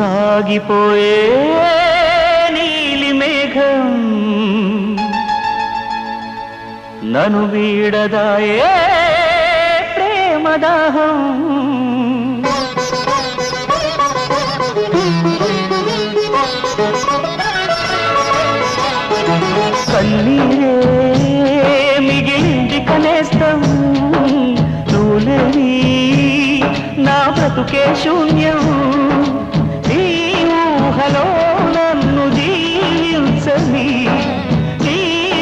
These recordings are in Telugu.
సాగిపోయే నీలి మేఘం నను వీడదాయే ప్రేమదాహం కన్నీరే మిగిలింది కనేస్తం నువ్వులేని నా బ్రతుకే శూన్యం ఈ ఊహలో నన్ను జీవించని నీ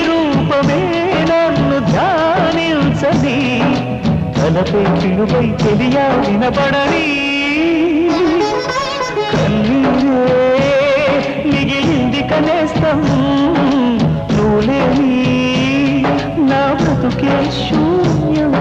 రూపమే నన్ను ధ్యానించని తలపై పిలువై తెలియా వినపడని కన్నీరే మిగిలింది కనేస్తం నువ్వులేని నా బ్రతుకే శూన్యం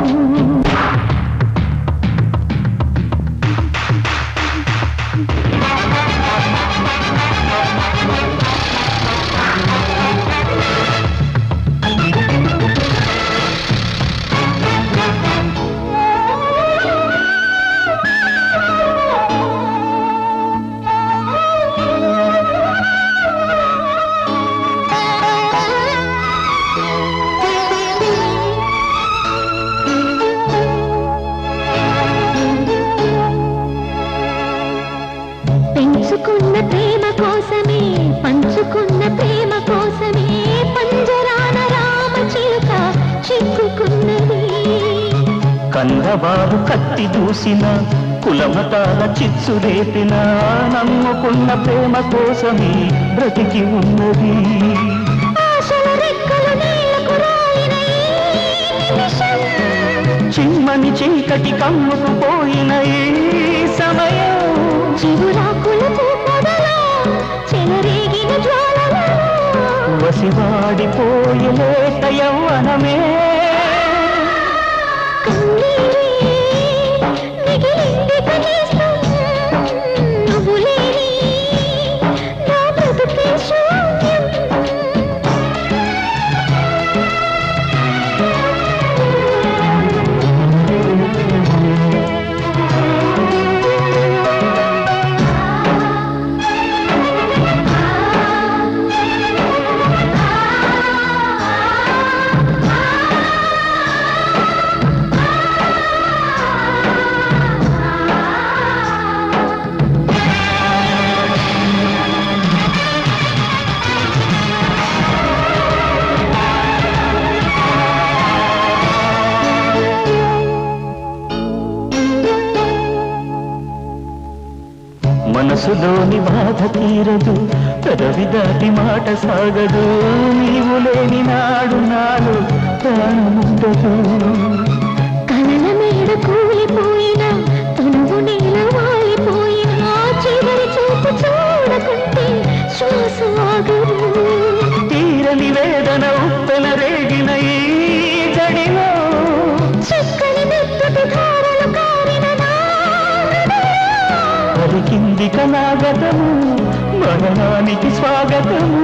పెంచుకున్న ప్రేమ కోసమే పంచుకున్న ప్రేమ కోసమే పంజరాన రామ చిలుక చిక్కుకున్నది కన్నవారు కత్తి దూసిన కులమతాల చిచ్చు రేపిన నమ్ముకున్న ప్రేమ కోసమే బ్రతికి ఉన్నది ఆశల రెక్కలు నీళ్లకు రాలిన ఈ నిమిషం చిమ్మని చీకటి కమ్ముకు పోయిన ఈ సమయం చిగురాకులకు పొదలో చెలరేగిన జ్వాలలో వసివాడిపోయే లేత యవ్వనమే కన్నీరే మిగిలింది కనీసం నువ్వులేని నా బ్రతుకే శూన్యం మనసులోని బాధ తీరదు పెదవి దాటి మాట సాగదు నీవు లేని నాడు నాడు ప్రాణముండదు కలల మేడ కూలిపోయిన తనువు నేల వాలిపోయిన చివరి చూపు చూడకుంటే శ్వాస ఆగదు తీరని వేదన ఉప్పెన రేగిన ఈ జడిలో చక్కని మెత్తటి ధారలు కారిన నా పలికింది కళాగతము మరణానికి స్వాగతము